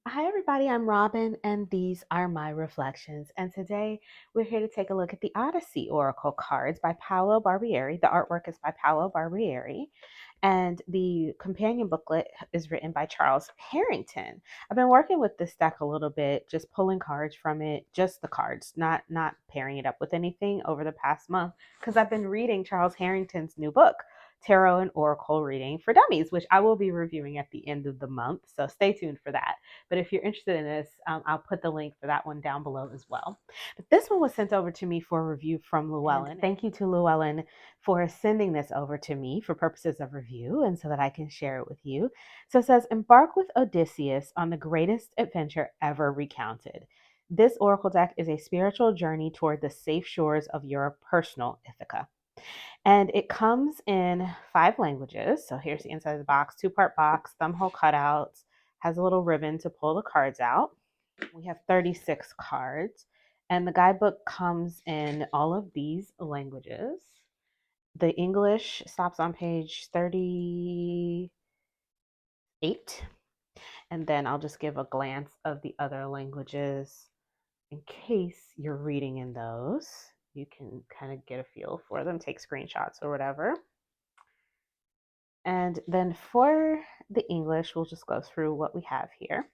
Hi, everybody. I'm Robin, and these are my reflections. And today we're here to take a look at the Odyssey Oracle cards by Paolo Barbieri. The artwork is by Paolo Barbieri, and the companion booklet is written by Charles Harrington. I've been working with this deck a little bit, just pulling cards from it, just the cards, not pairing it up with anything over the past month, because I've been reading Charles Harrington's new book, Tarot and Oracle Reading for Dummies, which I will be reviewing at the end of the month. So stay tuned for that. But if you're interested in this, I'll put the link for that one down below as well. But this one was sent over to me for review from Llewellyn. And thank you to Llewellyn for sending this over to me for purposes of review and so that I can share it with you. So it says, embark with Odysseus on the greatest adventure ever recounted. This oracle deck is a spiritual journey toward the safe shores of your personal Ithaca. And it comes in 5 languages. So here's the inside of the box, 2-part box, thumbhole cutouts, has a little ribbon to pull the cards out. We have 36 cards, and the guidebook comes in all of these languages. The English stops on page 38, and then I'll just give a glance of the other languages in case you're reading in those. You can kind of get a feel for them, take screenshots or whatever. And then for the English, we'll just go through what we have here.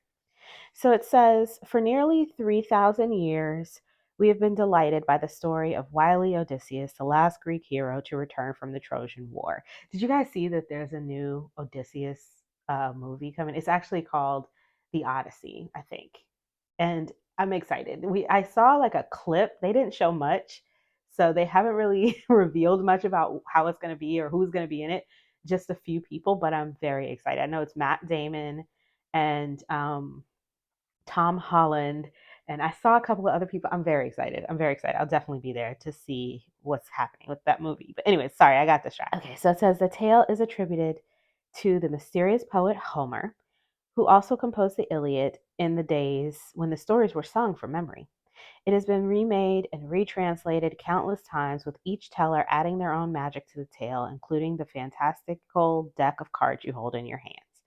So it says, for nearly 3,000 years, we have been delighted by the story of wily Odysseus, the last Greek hero to return from the Trojan War. Did you guys see that there's a new Odysseus movie coming? It's actually called The Odyssey, I think. And I'm excited. I saw like a clip. They didn't show much. So they haven't really revealed much about how it's going to be or who's going to be in it. Just a few people, but I'm very excited. I know it's Matt Damon and Tom Holland, and I saw a couple of other people. I'm very excited. I'm very excited. I'll definitely be there to see what's happening with that movie. But anyway, sorry, I got distracted. Okay, so it says the tale is attributed to the mysterious poet Homer, who also composed the Iliad in the days when the stories were sung from memory. It has been remade and retranslated countless times, with each teller adding their own magic to the tale, including the fantastical deck of cards you hold in your hands.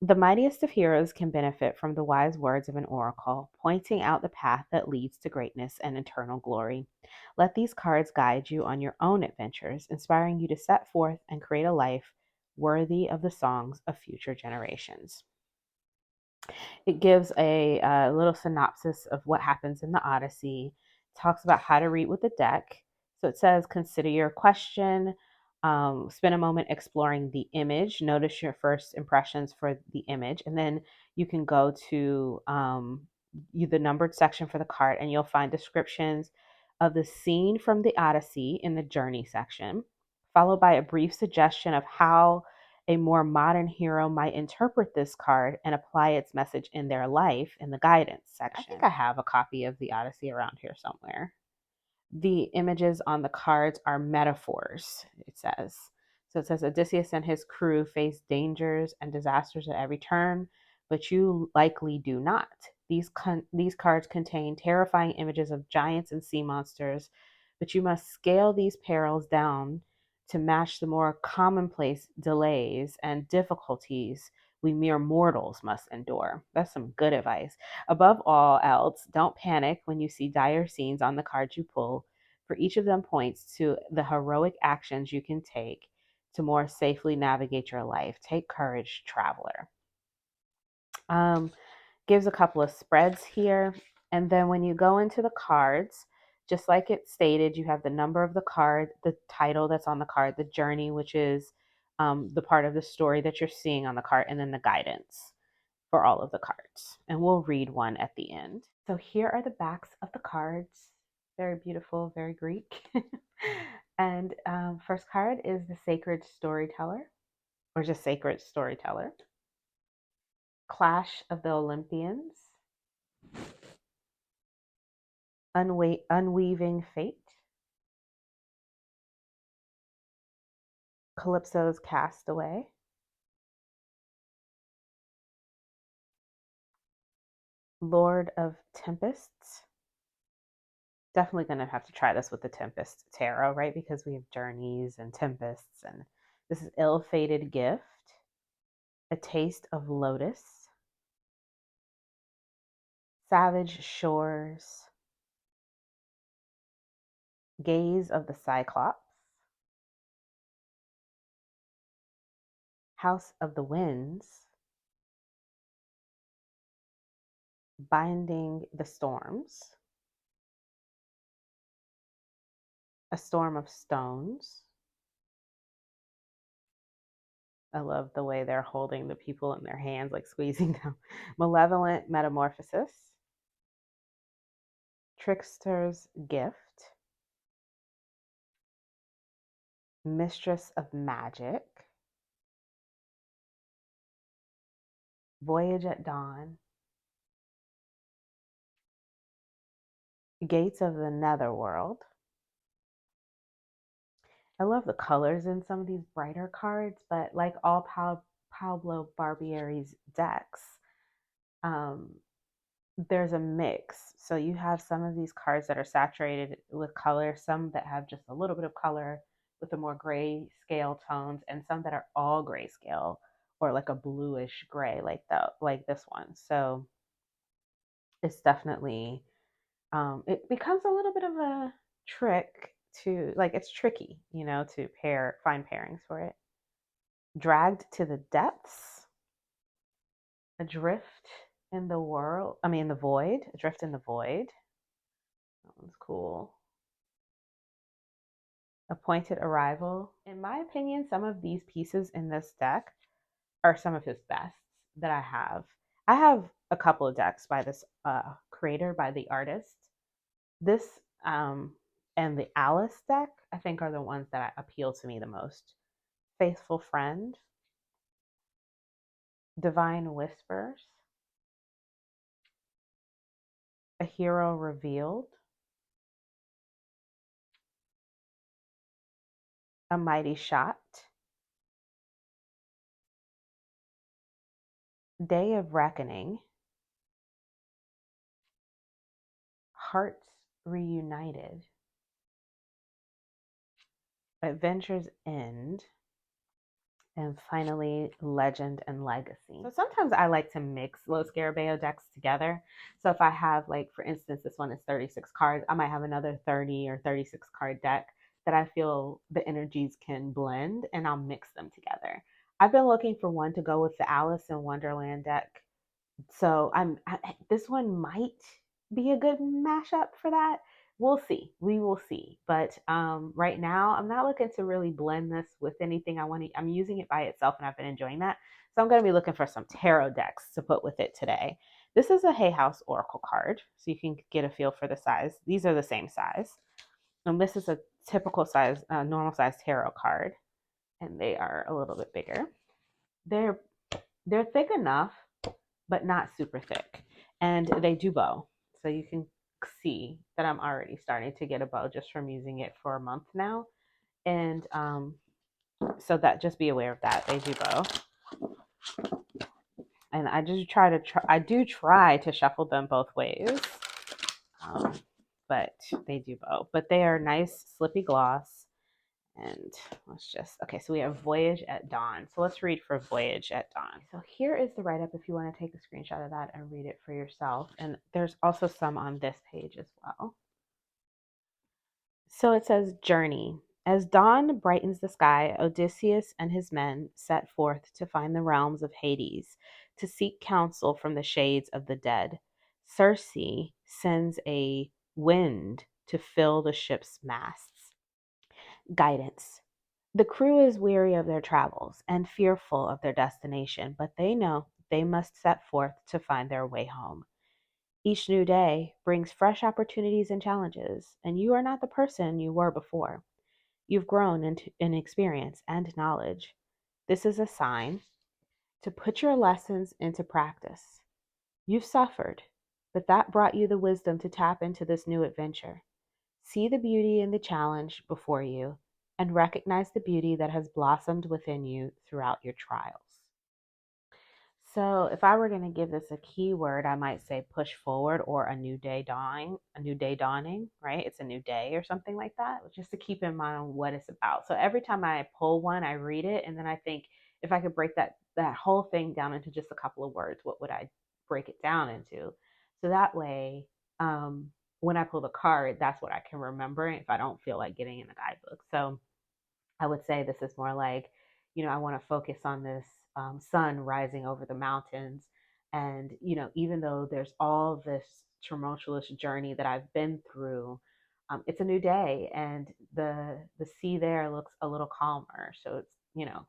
The mightiest of heroes can benefit from the wise words of an oracle, pointing out the path that leads to greatness and eternal glory. Let these cards guide you on your own adventures, inspiring you to set forth and create a life worthy of the songs of future generations. It gives a little synopsis of what happens in the Odyssey, talks about how to read with the deck. So it says, consider your question, spend a moment exploring the image, notice your first impressions for the image, and then you can go to the numbered section for the card, and you'll find descriptions of the scene from the Odyssey in the journey section, followed by a brief suggestion of how a more modern hero might interpret this card and apply its message in their life in the guidance section. I think I have a copy of the Odyssey around here somewhere. The images on the cards are metaphors, it says. So it says Odysseus and his crew face dangers and disasters at every turn, but you likely do not. These cards contain terrifying images of giants and sea monsters, but you must scale these perils down to match the more commonplace delays and difficulties we mere mortals must endure. That's some good advice. Above all else, don't panic when you see dire scenes on the cards you pull, for each of them points to the heroic actions you can take to more safely navigate your life. Take courage, traveler. Um, Gives a couple of spreads here. And then when you go into the cards, just like it stated, you have the number of the card, the title that's on the card, the journey, which is the part of the story that you're seeing on the card, and then the guidance for all of the cards. And we'll read one at the end. So here are the backs of the cards. Very beautiful, very Greek. And first card is the Sacred Storyteller, or just Sacred Storyteller. Clash of the Olympians. Unweaving Fate. Calypso's Castaway. Lord of Tempests. Definitely going to have to try this with the Tempest Tarot, right? Because we have journeys and tempests. And this is Ill-Fated Gift. A Taste of Lotus. Savage shores, gaze of the Cyclops, house of the winds, binding the storms, a storm of stones. I love the way they're holding the people in their hands, like squeezing them. Malevolent metamorphosis, trickster's gift, mistress of magic, voyage at dawn, gates of the netherworld. I love the colors in some of these brighter cards, but like all Pablo Barbieri's decks, um, there's a mix. So you have some of these cards that are saturated with color, some that have just a little bit of color with the more gray scale tones, and some that are all grayscale or like a bluish gray, like this one. So it's definitely it becomes a little bit of a trick to like it's tricky, to find pairings for it. Dragged to the depths, adrift in the world. I mean, the void, adrift in the void. That one's cool. Appointed arrival. In my opinion, some of these pieces in this deck are some of his best that I have. I have a couple of decks by this creator, by the artist. This and the Alice deck, I think, are the ones that appeal to me the most. Faithful Friend, Divine Whispers, A Hero Revealed, A Mighty Shot, Day of Reckoning, Hearts Reunited, Adventure's End, and finally, Legend and Legacy. So sometimes I like to mix Lo Scarabeo decks together. So if I have, like, for instance, this one is 36 cards, I might have another 30 or 36 card deck that I feel the energies can blend, and I'll mix them together. I've been looking for one to go with the Alice in Wonderland deck. So this one might be a good mashup for that. We'll see. We will see. But right now, I'm not looking to really blend this with anything I want to. I'm using it by itself, and I've been enjoying that. So I'm going to be looking for some tarot decks to put with it today. This is a Hay House Oracle card, so you can get a feel for the size. These are the same size. And this is a typical size, normal size tarot card, and they are a little bit bigger. They're thick enough, but not super thick. And they do bow. So you can see that I'm already starting to get a bow just from using it for a month now. And so that, just be aware of that. They do bow. And I do try to shuffle them both ways. But they do bow. But they are nice, slippy gloss. And okay, so we have Voyage at Dawn. So let's read for Voyage at Dawn. So here is the write-up if you want to take a screenshot of that and read it for yourself. And there's also some on this page as well. So it says, Journey. As dawn brightens the sky, Odysseus and his men set forth to find the realms of Hades, to seek counsel from the shades of the dead. Circe sends a wind to fill the ship's masts. Guidance. The crew is weary of their travels and fearful of their destination, but they know they must set forth to find their way home. Each new day brings fresh opportunities and challenges, and you are not the person you were before. You've grown in experience and knowledge. This is a sign to put your lessons into practice. You've suffered, but that brought you the wisdom to tap into this new adventure. See the beauty in the challenge before you and recognize the beauty that has blossomed within you throughout your trials. So if I were going to give this a keyword, I might say push forward or a new day dawning, right? It's a new day or something like that, just to keep in mind what it's about. So every time I pull one, I read it, and then I think, if I could break that whole thing down into just a couple of words, what would I break it down into? So that way, when I pull the card, that's what I can remember if I don't feel like getting in the guidebook. So I would say this is more like, I want to focus on this sun rising over the mountains. And, even though there's all this tumultuous journey that I've been through, it's a new day, and the sea there looks a little calmer. So it's,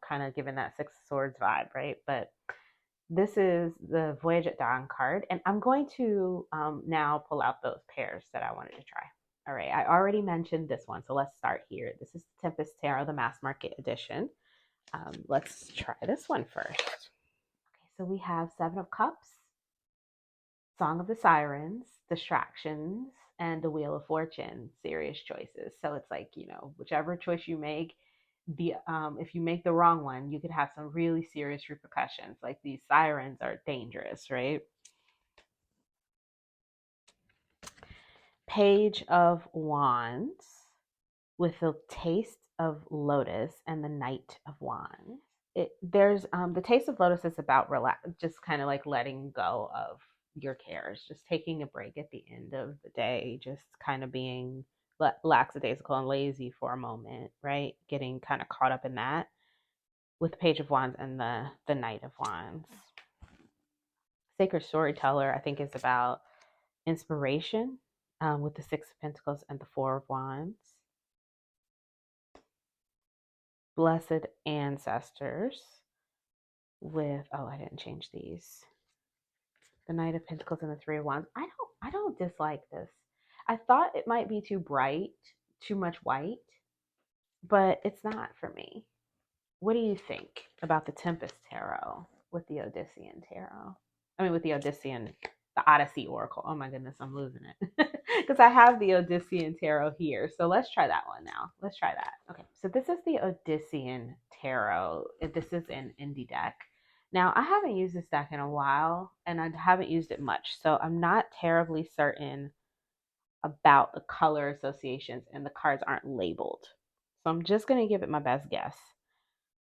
kind of giving that Six of Swords vibe, right? But this is the Voyage at Dawn card, and I'm going to now pull out those pairs that I wanted to try. All right, I already mentioned this one, so let's start here. This is the Tempest Tarot, the mass market edition. Let's try this one first. Okay, so we have Seven of Cups, Song of the Sirens, Distractions, and the Wheel of Fortune, serious choices. So it's like, whichever choice you make, if you make the wrong one, you could have some really serious repercussions. Like these sirens are dangerous, right? Page of Wands with the Taste of Lotus and the Knight of Wands. There's the Taste of Lotus is about just kind of like letting go of your cares, just taking a break at the end of the day, just kind of being lackadaisical and lazy for a moment, right? Getting kind of caught up in that with the Page of Wands and the Knight of Wands. Sacred Storyteller, I think, is about inspiration with the Six of Pentacles and the Four of Wands. Blessed Ancestors with, I didn't change these. The Knight of Pentacles and the Three of Wands. I don't dislike this. I thought it might be too bright, too much white, but it's not for me. What do you think about the Tempest Tarot with the Odyssean Tarot? With the Odyssey Oracle. Oh my goodness, I'm losing it. Because I have the Odyssean Tarot here. So let's try that one now. Let's try that. Okay, so this is the Odyssean Tarot. This is an indie deck. Now, I haven't used this deck in a while, and I haven't used it much. So I'm not terribly certain about the color associations, and the cards aren't labeled. So I'm just going to give it my best guess.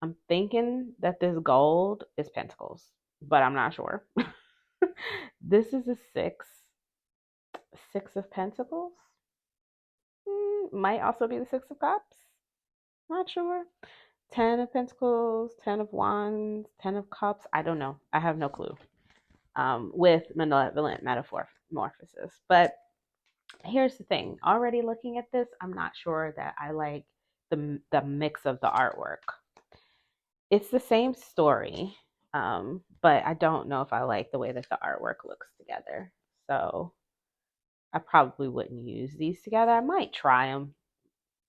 I'm thinking that this gold is Pentacles, but I'm not sure. This is a Six of Pentacles. Might also be the Six of Cups. Not sure. 10 of Pentacles, 10 of Wands, 10 of Cups. I don't know. I have no clue. With malevolent metamorphosis. But here's the thing. Already looking at this, I'm not sure that I like the mix of the artwork. It's the same story, but I don't know if I like the way that the artwork looks together. So I probably wouldn't use these together. I might try them,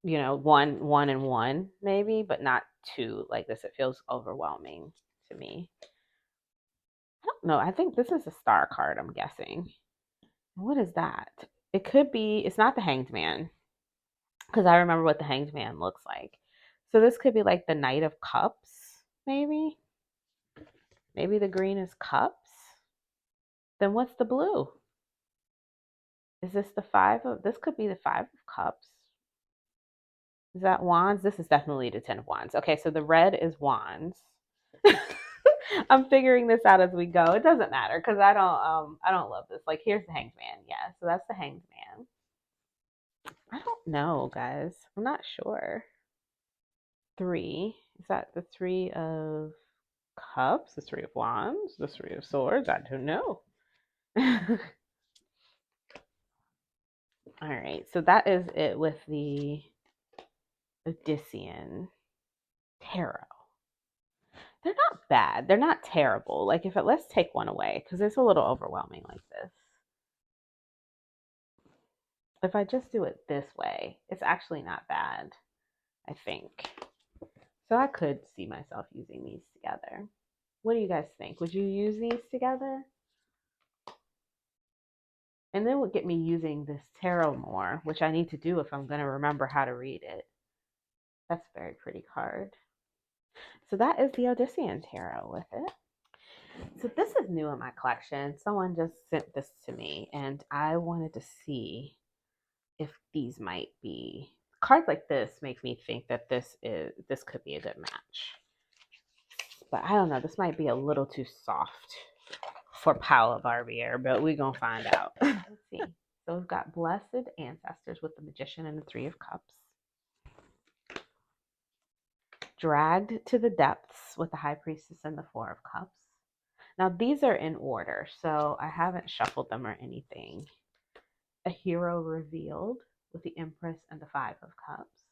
one and one maybe, but not two like this. It feels overwhelming to me. I don't know. I think this is a star card, I'm guessing. What is that? It could be, it's not the Hanged Man, because I remember what the Hanged Man looks like. So this could be like the Knight of Cups, maybe. Maybe the green is Cups. Then what's the blue? Is this this could be the Five of Cups. Is that Wands? This is definitely the Ten of Wands. Okay, so the red is Wands. I'm figuring this out as we go. It doesn't matter because I don't love this. Like, here's the Hanged Man. Yeah, so that's the Hanged Man. I don't know, guys. I'm not sure. Three. Is that the Three of Cups? The Three of Wands? The Three of Swords? I don't know. All right, so that is it with the Odyssean Tarot. They're not bad. They're not terrible. Like, let's take one away because it's a little overwhelming like this. If I just do it this way, it's actually not bad, I think. So I could see myself using these together. What do you guys think? Would you use these together? And then would get me using this tarot more, which I need to do if I'm going to remember how to read it. That's a very pretty card. So that is the Odyssean Tarot with it. So this is new in my collection. Someone just sent this to me, and I wanted to see if these might be cards like this. Make me think that this could be a good match. But I don't know. This might be a little too soft for Paula Barbier, but we're going to find out. Let's see. So we've got Blessed Ancestors with the Magician and the Three of Cups. Dragged to the Depths with the High Priestess and the Four of Cups. Now, these are in order, so I haven't shuffled them or anything. A Hero Revealed with the Empress and the Five of Cups.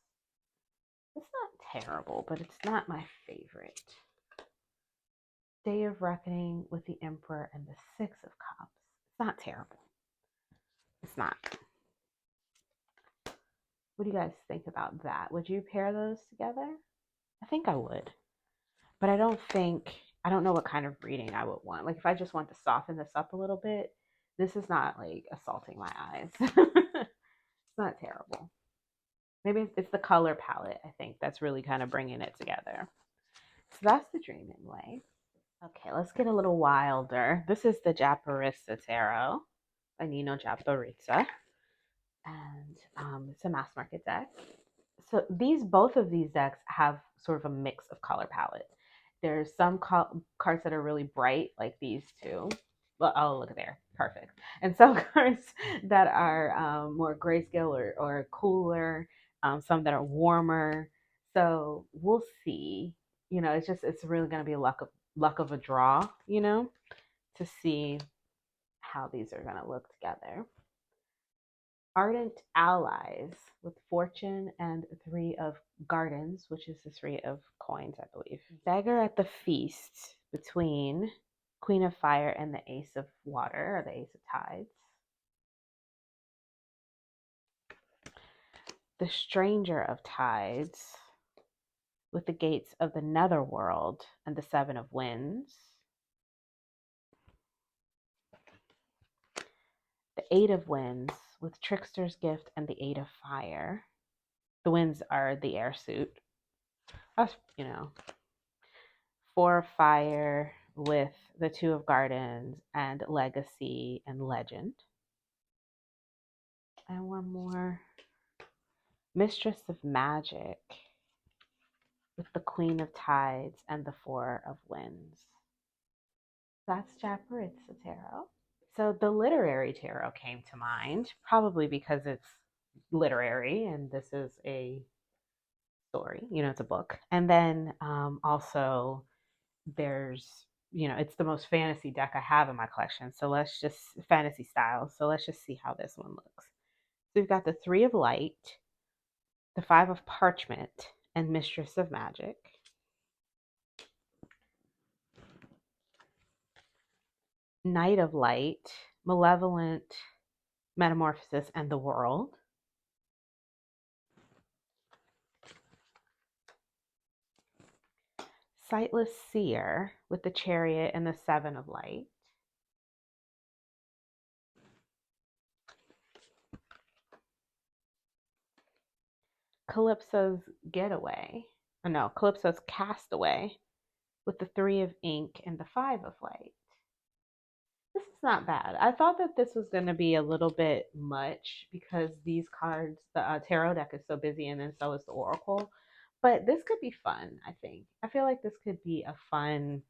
It's not terrible, but it's not my favorite. Day of Reckoning with the Emperor and the Six of Cups. It's not terrible. It's not. What do you guys think about that? Would you pair those together? I think I would. But I don't know what kind of reading I would want. Like if I just want to soften this up a little bit, this is not like assaulting my eyes. It's not terrible. Maybe it's the color palette, I think, that's really kind of bringing it together. So that's the Dreaming Way. Okay, let's get a little wilder. This is the Japaritsa Tarot by Nino Japaritsa. And it's a mass market deck. So both of these decks have sort of a mix of color palette. There's some cards that are really bright, like these two. Well, oh, look there. Perfect. And some cards that are more grayscale or cooler, some that are warmer. So we'll see. It's really going to be luck of a draw, to see how these are going to look together. Ardent Allies with Fortune and Three of Gardens, which is the Three of Coins, I believe. Beggar at the Feast between Queen of Fire and the Ace of Water, or the Ace of Tides. The Stranger of Tides with the Gates of the Netherworld and the Seven of Winds. The Eight of Winds with Trickster's Gift and the Eight of Fire. The winds are the air suit. That's, Four of Fire with the Two of Gardens and Legacy and Legend. And one more. Mistress of Magic with the Queen of Tides and the Four of Winds. That's Japaritsa Tarot. So the literary tarot came to mind, probably because it's literary and this is a story, it's a book. And then also there's, it's the most fantasy deck I have in my collection. So fantasy style. So let's just see how this one looks. So we've got the Three of Light, the Five of Parchment, and Mistress of Magic. Knight of Light, Malevolent, Metamorphosis, and the World. Sightless Seer with the Chariot and the Seven of Light. Calypso's Calypso's Castaway with the Three of Ink and the Five of Light. This is not bad. I thought that this was going to be a little bit much because these cards, the tarot deck is so busy and then so is the Oracle. But this could be fun, I think. I feel like this could be a fun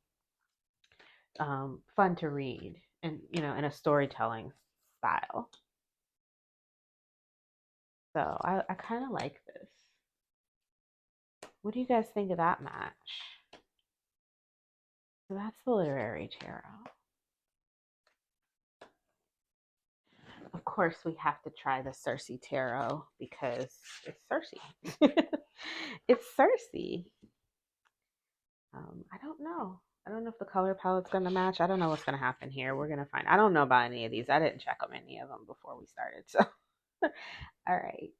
to read and, in a storytelling style. So I kind of like this. What do you guys think of that match? So that's the literary tarot. Of course, we have to try the Circe tarot because it's Circe. It's Circe. I don't know. I don't know if the color palette's going to match. I don't know what's going to happen here. We're going to find. I don't know about any of these. I didn't check on any of them before we started. So, all right.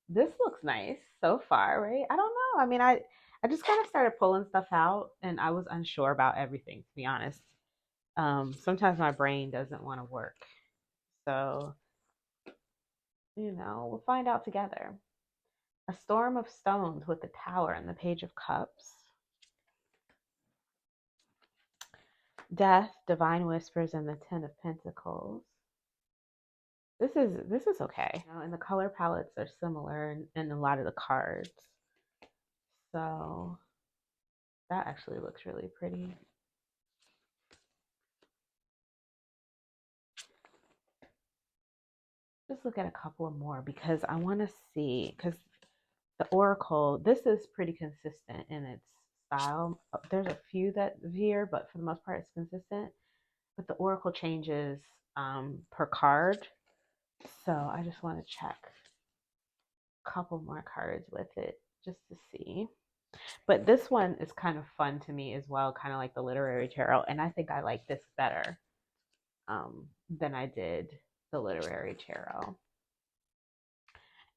This looks nice so far, right? I don't know. I mean, I just kind of started pulling stuff out and I was unsure about everything, to be honest. Sometimes my brain doesn't want to work. So, we'll find out together. A Storm of Stones with the Tower and the Page of Cups. Death, Divine Whispers, and the Ten of Pentacles. This is okay. And the color palettes are similar in a lot of the cards. So that actually looks really pretty. just look at a couple of more because I want to see, because the Oracle, this is pretty consistent in its style. There's a few that veer, but for the most part, it's consistent. But the Oracle changes per card. So I just want to check a couple more cards with it just to see. But this one is kind of fun to me as well, kind of like the literary tarot. And I think I like this better than I did the literary tarot.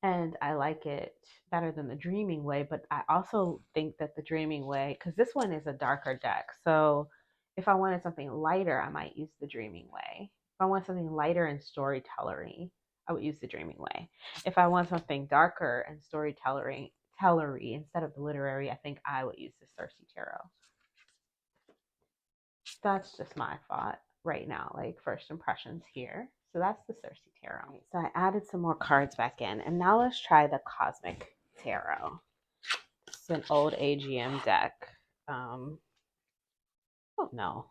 And I like it better than the dreaming way, but I also think that the dreaming way, because this one is a darker deck, so if I wanted something lighter, I might use the dreaming way. If I want something lighter and storytellery, I would use the dreaming way. If I want something darker and storytellery instead of the literary, I think I would use the Cersei tarot. That's just my thought right now, like first impressions here. So that's the Cersei tarot. So I added some more cards back in, and now let's try the Cosmic Tarot. It's an old AGM deck. Oh no,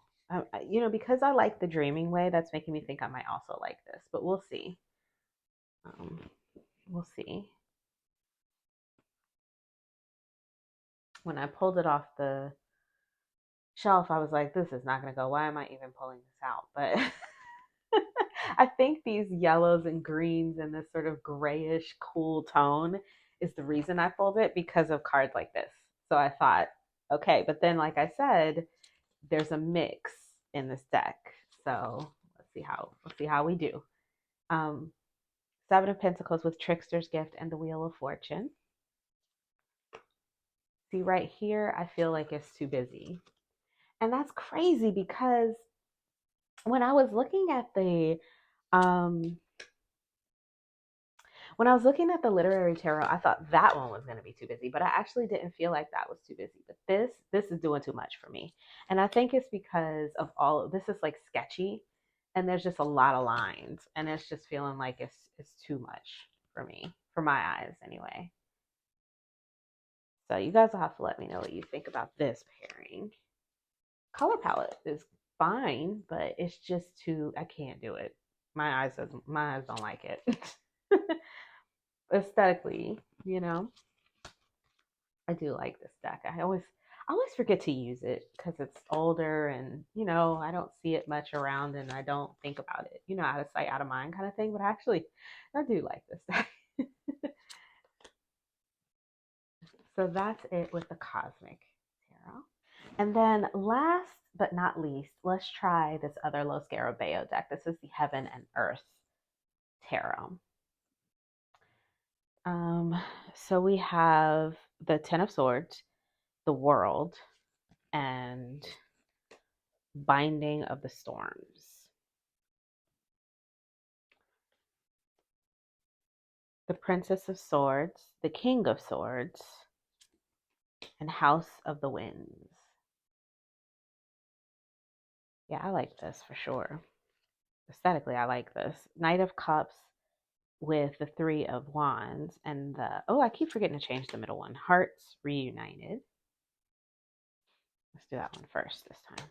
because I like the dreaming way, that's making me think I might also like this, but we'll see. Um, we'll see. When I pulled it off the shelf, I was like, this is not going to go. Why am I even pulling this out? But I think these yellows and greens and this sort of grayish cool tone is the reason I pulled it, because of cards like this. So I thought, okay, but then like I said, there's a mix in this deck. So let's see how we do. Um, Seven of Pentacles with Trickster's Gift and the Wheel of Fortune. See right here, I feel like it's too busy. And that's crazy because when I was looking at the um when I was looking at the literary tarot, I thought that one was going to be too busy, but I actually didn't feel like that was too busy. But this is doing too much for me. And I think it's because of all of this is like sketchy, and there's just a lot of lines, and it's just feeling like it's too much for me, for my eyes anyway. So you guys will have to let me know what you think about this pairing. Color palette is fine, but it's just too, I can't do it. My eyes don't like it. Aesthetically, I do like this deck. I always forget to use it because it's older, and I don't see it much around, and I don't think about it, out of sight, out of mind kind of thing. But actually, I do like this deck. So that's it with the Cosmic Tarot. And then last but not least, let's try this other Lo Scarabeo deck. This is the Heaven and Earth Tarot. So we have the Ten of Swords, the World, and Binding of the Storms. The Princess of Swords, the King of Swords, and House of the Winds. Yeah, I like this for sure. Aesthetically, I like this. Knight of Cups with the Three of Wands and I keep forgetting to change the middle one. Hearts Reunited. Let's do that one first this time.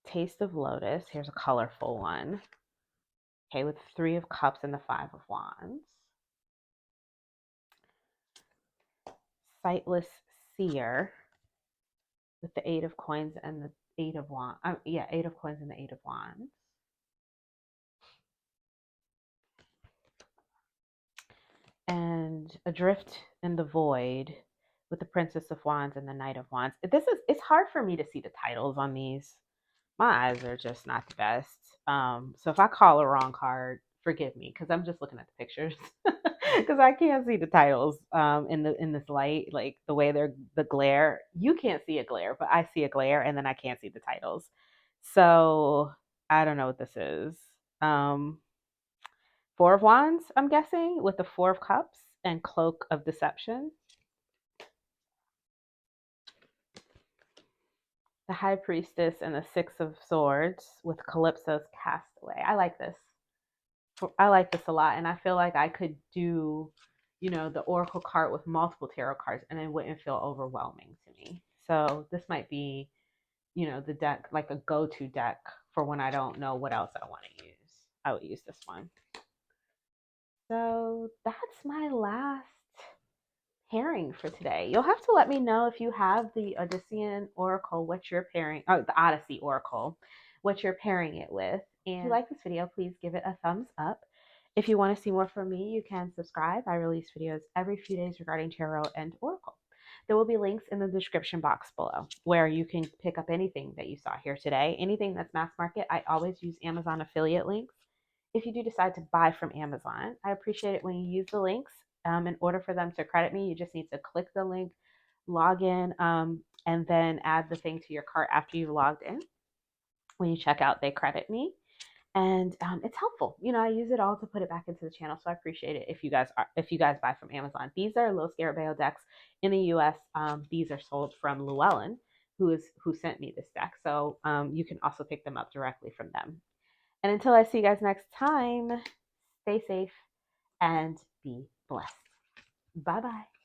Taste of Lotus. Here's a colorful one. Okay, with Three of Cups and the Five of Wands. Sightless Seer with the Eight of Coins and the Eight of Wands. Eight of Coins and the Eight of Wands. And Adrift in the Void with the Princess of Wands and the Knight of Wands. It's hard for me to see the titles on these. My eyes are just not the best. So if I call a wrong card, forgive me, because I'm just looking at the pictures. Because I can't see the titles in this light, like the way they're the glare. You can't see a glare, but I see a glare, and then I can't see the titles. So I don't know what this is. Four of Wands, I'm guessing, with the Four of Cups and Cloak of Deception. The High Priestess and the Six of Swords with Calypso's Castaway. I like this. I like this a lot, and I feel like I could do, the Oracle card with multiple tarot cards, and it wouldn't feel overwhelming to me. So this might be, the deck, like a go-to deck for when I don't know what else I want to use. I would use this one. So that's my last pairing for today. You'll have to let me know if you have the Odyssey Oracle, what you're pairing, or the Odyssey Oracle, what you're pairing it with. And if you like this video, please give it a thumbs up. If you want to see more from me, you can subscribe. I release videos every few days regarding tarot and oracle. There will be links in the description box below where you can pick up anything that you saw here today. Anything that's mass market, I always use Amazon affiliate links. If you do decide to buy from Amazon, I appreciate it when you use the links. In order for them to credit me, you just need to click the link, log in, and then add the thing to your cart after you've logged in. When you check out, they credit me, and it's helpful. I use it all to put it back into the channel, so I appreciate it if you guys buy from Amazon. These are Lo Scarabeo decks in the U.S. These are sold from Llewellyn, who sent me this deck, so you can also pick them up directly from them. And until I see you guys next time, stay safe and be blessed. Bye bye.